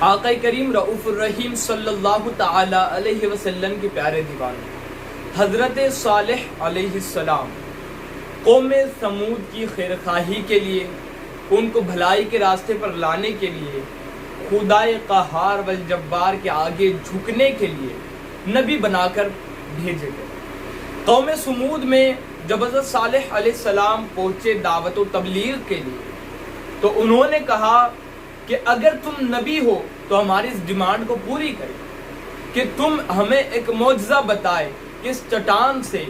آقا کریم رؤوف الرحیم صلی اللہ تعالی علیہ وسلم کے پیارے دیوانے حضرت صالح علیہ السلام قوم ثمود کی خیرخواہی کے لیے، ان کو بھلائی کے راستے پر لانے کے لیے، خدائے قہار والجبار کے آگے جھکنے کے لیے نبی بنا کر بھیجے گئے۔ قوم ثمود میں جب حضرت صالح علیہ السلام پہنچے دعوت و تبلیغ کے لیے، تو انہوں نے کہا کہ اگر تم نبی ہو تو ہماری اس ڈیمانڈ کو پوری کرے کہ تم ہمیں ایک معجزہ بتائے کہ اس چٹان سے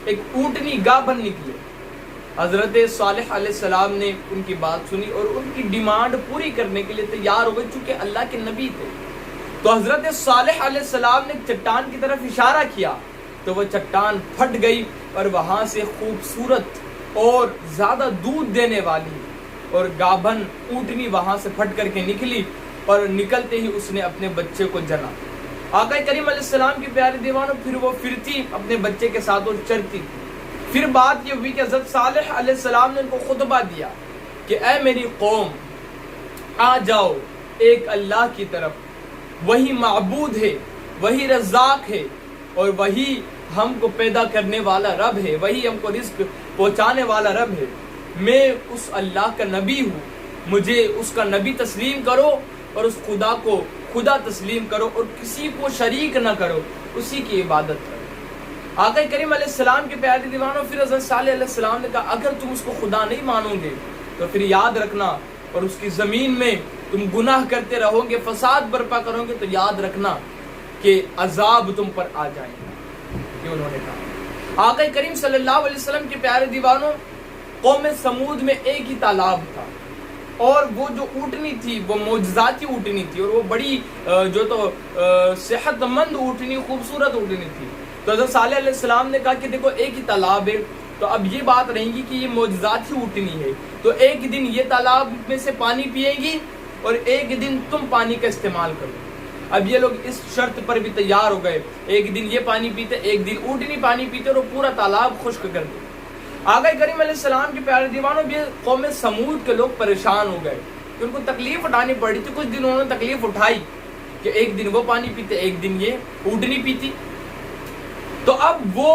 ایک اونٹنی گابھن نکلے۔ حضرت صالح علیہ السلام نے ان کی بات سنی اور ان کی ڈیمانڈ پوری کرنے کے لیے تیار ہو گئے، چونکہ اللہ کے نبی تھے۔ تو حضرت صالح علیہ السلام نے چٹان کی طرف اشارہ کیا تو وہ چٹان پھٹ گئی اور وہاں سے خوبصورت اور زیادہ دودھ دینے والی اور گابھن اونٹنی وہاں سے پھٹ کر کے نکلی، اور نکلتے ہی اس نے اپنے بچے کو جنا۔ آقا کریم علیہ السلام کی پیارے دیوانوں، پھر وہ پھرتی اپنے بچے کے ساتھ اور چرتی تھی۔ پھر بات یہ ہوئی کہ حضرت صالح علیہ السلام نے ان کو خطبہ دیا کہ اے میری قوم، آ جاؤ ایک اللہ کی طرف، وہی معبود ہے، وہی رزاق ہے، اور وہی ہم کو پیدا کرنے والا رب ہے، وہی ہم کو رزق پہنچانے والا رب ہے۔ میں اس اللہ کا نبی ہوں، مجھے اس کا نبی تسلیم کرو اور اس خدا کو خدا تسلیم کرو اور کسی کو شریک نہ کرو، اسی کی عبادت کرو۔ آقا کریم علیہ السلام کے پیارے دیوانوں، پھر حضرت صالح علیہ السلام نے کہا اگر تم اس کو خدا نہیں مانو گے تو پھر یاد رکھنا، اور اس کی زمین میں تم گناہ کرتے رہو گے، فساد برپا کرو گے، تو یاد رکھنا کہ عذاب تم پر آ جائے گا، یہ انہوں نے کہا۔ آقا کریم صلی اللہ علیہ وسلم کے پیارے دیوانوں، قوم ثمود میں ایک ہی تالاب تھا، اور وہ جو اونٹنی تھی وہ معجزاتی اونٹنی تھی، اور وہ بڑی جو تو صحت مند اونٹنی، خوبصورت اونٹنی تھی۔ تو حضرت صالح علیہ السلام نے کہا کہ دیکھو ایک ہی تالاب ہے، تو اب یہ بات رہیں گی کہ یہ معجزاتی اونٹنی ہے، تو ایک دن یہ تالاب میں سے پانی پیے گی اور ایک دن تم پانی کا استعمال کرو۔ اب یہ لوگ اس شرط پر بھی تیار ہو گئے، ایک دن یہ پانی پیتے، ایک دن اونٹنی پانی پیتے، اور وہ پورا تالاب خشک کر دے۔ آقا کریم علیہ السلام کے پیارے دیوانوں، بھی قوم ثمود کے لوگ پریشان ہو گئے، ان کو تکلیف اٹھانی پڑی تھی۔ کچھ دن انہوں نے تکلیف اٹھائی کہ ایک دن وہ پانی پیتے، ایک دن یہ اونٹنی پیتی، تو اب وہ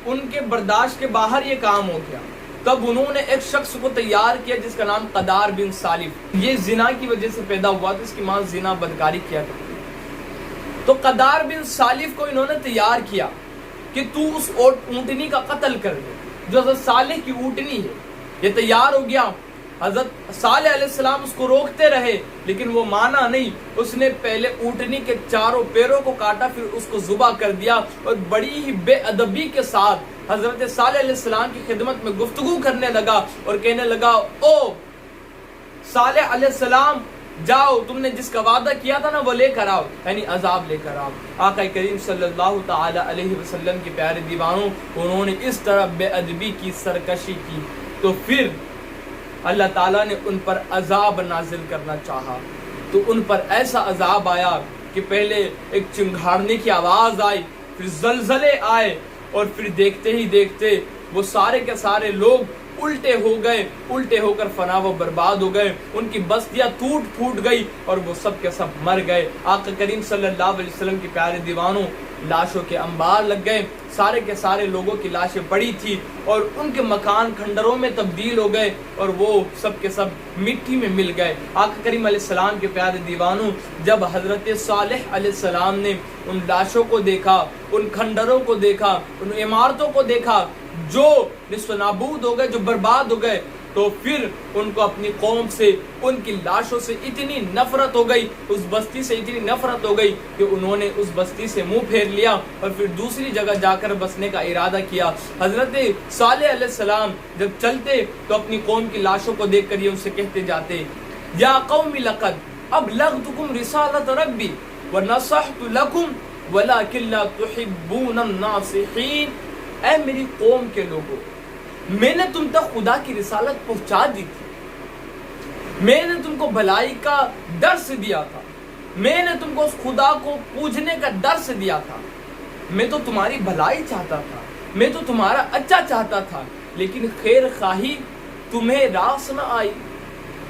ان کے برداشت کے باہر یہ کام ہو گیا۔ تب انہوں نے ایک شخص کو تیار کیا جس کا نام قدار بن سالف، یہ زنا کی وجہ سے پیدا ہوا تھا، اس کی ماں زنا بدکاری کیا کرتی۔ تو قدار بن سالف کو انہوں نے تیار کیا کہ تو اس اونٹنی کا قتل کر دے جو حضرت صالح کی اونٹنی ہے۔ یہ تیار ہو گیا، حضرت صالح علیہ السلام اس کو روکتے رہے لیکن وہ مانا نہیں، اس نے پہلے اونٹنی کے چاروں پیروں کو کاٹا، پھر اس کو ذبح کر دیا، اور بڑی ہی بے ادبی کے ساتھ حضرت صالح علیہ السلام کی خدمت میں گفتگو کرنے لگا اور کہنے لگا او صالح علیہ السلام، جاؤ تم نے جس کا وعدہ کیا تھا نا وہ لے کر آؤ، یعنی عذاب لے کر آؤ۔ آقا کریم صلی اللہ تعالی علیہ وسلم کے پیارے دیوانوں، انہوں نے اس طرح بے ادبی کی، سرکشی کی، تو پھر اللہ تعالیٰ نے ان پر عذاب نازل کرنا چاہا، تو ان پر ایسا عذاب آیا کہ پہلے ایک چنگھاڑنے کی آواز آئی، پھر زلزلے آئے، اور پھر دیکھتے ہی دیکھتے وہ سارے کے سارے لوگ الٹے ہو گئے، الٹے ہو کر فنا و برباد ہو گئے، ان کی بستیاں ٹوٹ پھوٹ گئی اور وہ سب کے سب مر گئے۔ آقا کریم صلی اللہ علیہ وسلم کے پیارے دیوانوں، لاشوں کے انبار لگ گئے، سارے کے سارے لوگوں کی لاشیں پڑی تھی اور ان کے مکان کھنڈروں میں تبدیل ہو گئے اور وہ سب کے سب مٹی میں مل گئے۔ آقا کریم علیہ السلام کے پیارے دیوانوں، جب حضرت صالح علیہ السلام نے ان لاشوں کو دیکھا، ان کھنڈروں کو دیکھا، ان عمارتوں کو دیکھا جو نصف نابود ہو گئے، جو برباد ہو گئے، تو پھر ان کو اپنی قوم سے، ان کی لاشوں سے اتنی نفرت ہو گئی، اس بستی سے اتنی نفرت ہو گئی کہ انہوں نے اس بستی سے منہ پھیر لیا اور پھر دوسری جگہ جا کر بسنے کا ارادہ کیا۔ حضرت صالح علیہ السلام جب چلتے تو اپنی قوم کی لاشوں کو دیکھ کر یہ ان سے کہتے جاتے، یا قوم لقد ابلغتکم رسالت ربی ونصحت لکم ولکن لا تحبون الناصحین۔ اے میری قوم کے لوگوں، میں نے تم تک خدا کی رسالت پہنچا دی تھی، میں نے تم کو بھلائی کا درس دیا تھا، میں نے تم کو اس خدا کو پوجنے کا درس دیا تھا، میں تو تمہاری بھلائی چاہتا تھا، میں تو تمہارا اچھا چاہتا تھا، لیکن خیر خواہی تمہیں راس نہ آئی،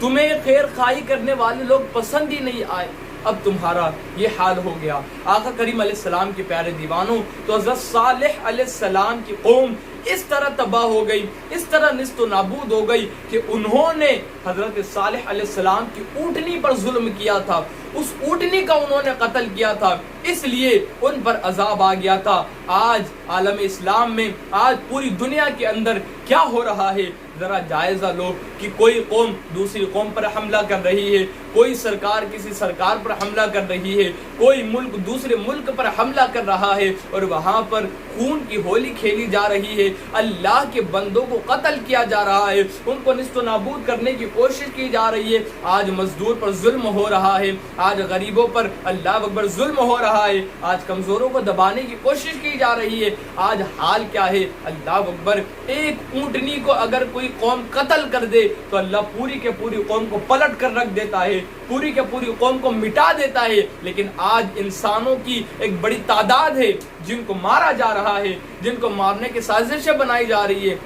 تمہیں خیر خواہی کرنے والے لوگ پسند ہی نہیں آئے، اب تمہارا یہ حال ہو گیا۔ آقا کریم علیہ السلام کے پیارے دیوانوں، تو حضرت صالح علیہ السلام کی قوم اس طرح تباہ ہو گئی، اس طرح نیست و نابود ہو گئی کہ انہوں نے حضرت صالح علیہ السلام کی اونٹنی پر ظلم کیا تھا، اس اونٹنی کا انہوں نے قتل کیا تھا، اس لیے ان پر عذاب آ گیا تھا۔ آج عالم اسلام میں، آج پوری دنیا کے اندر کیا ہو رہا ہے، ذرا جائزہ لو کہ کوئی قوم دوسری قوم پر حملہ کر رہی ہے، کوئی سرکار کسی سرکار پر حملہ کر رہی ہے، کوئی ملک دوسرے ملک پر حملہ کر رہا ہے، اور وہاں پر خون کی ہولی کھیلی جا رہی ہے، اللہ کے بندوں کو قتل کیا جا رہا ہے، ان کو نیست و نابود کرنے کی کوشش کی جا رہی ہے۔ آج مزدور پر ظلم ہو رہا ہے، آج غریبوں پر اللہ اکبر ظلم ہو رہا ہے، آج کمزوروں کو دبانے کی کوشش کی جا رہی ہے۔ آج حال کیا ہے، اللہ اکبر، ایک اونٹنی کو اگر کوئی قوم قتل کر دے تو اللہ پوری کے پوری قوم کو پلٹ کر رکھ دیتا ہے، پوری کے پوری قوم کو مٹا دیتا ہے۔ لیکن آج انسانوں کی ایک بڑی تعداد ہے جن کو مارا جا رہا ہے، جن کو مارنے کی سازشیں بنائی جا رہی ہے،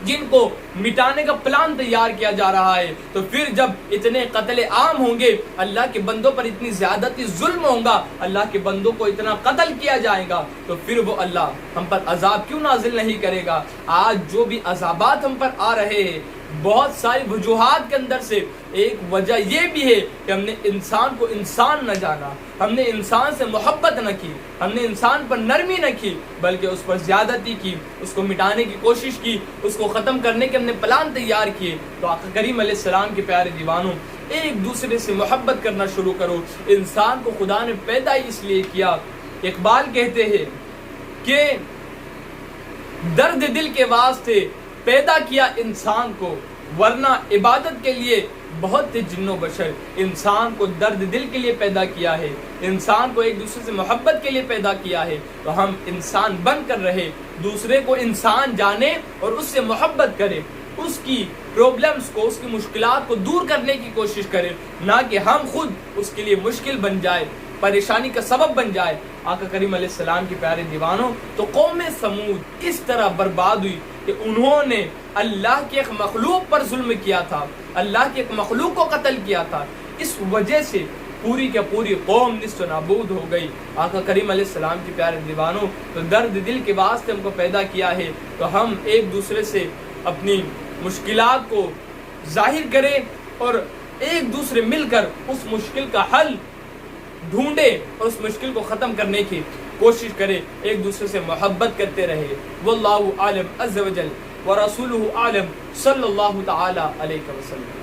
جن کو مٹانے کا پلان تیار کیا جا رہا ہے۔ تو پھر جب اتنے قتل عام ہوں گے، اللہ کے بندوں پر اتنی زیادتی ظلم ہوگا، اللہ کے بندوں کو اتنا قتل کیا جائے گا، تو پھر وہ اللہ ہم پر عذاب کیوں نازل نہیں کرے گا؟ آج جو بھی عذابات ہم پر آ رہے ہیں، بہت ساری وجوہات کے اندر سے ایک وجہ یہ بھی ہے کہ ہم نے انسان کو انسان نہ جانا، ہم نے انسان سے محبت نہ کی، ہم نے انسان پر نرمی نہ کی، بلکہ اس پر زیادتی کی، اس کو مٹانے کی کوشش کی، اس کو ختم کرنے کے ہم نے پلان تیار کیے۔ تو آقا کریم علیہ السلام کے پیارے دیوانوں، ایک دوسرے سے محبت کرنا شروع کرو۔ انسان کو خدا نے پیدا ہی اس لیے کیا، اقبال کہتے ہیں کہ درد دل کے واسطے پیدا کیا انسان کو، ورنہ عبادت کے لیے بہت تھے جن و بشر۔ انسان کو درد دل کے لیے پیدا کیا ہے، انسان کو ایک دوسرے سے محبت کے لیے پیدا کیا ہے، تو ہم انسان بن کر رہے، دوسرے کو انسان جانے اور اس سے محبت کرے، اس کی پرابلمز کو، اس کی مشکلات کو دور کرنے کی کوشش کرے، نہ کہ ہم خود اس کے لیے مشکل بن جائے، پریشانی کا سبب بن جائے۔ آقا کریم علیہ السلام کے پیارے دیوانوں، تو قوم سمود اس طرح برباد ہوئی کہ انہوں نے اللہ کے ایک مخلوق پر ظلم کیا تھا، اللہ کے ایک مخلوق کو قتل کیا تھا، اس وجہ سے پوری کے پوری قوم نیست و نابود ہو گئی۔ آقا کریم علیہ السلام کے پیارے دیوانوں، تو درد دل کے واسطے ہم کو پیدا کیا ہے، تو ہم ایک دوسرے سے اپنی مشکلات کو ظاہر کریں اور ایک دوسرے مل کر اس مشکل کا حل ڈھونڈے اور اس مشکل کو ختم کرنے کی کوشش کرے، ایک دوسرے سے محبت کرتے رہے۔ واللہ عالم عز وجل ورسولہ عالم، صلی اللہ تعالی علیہ وسلم۔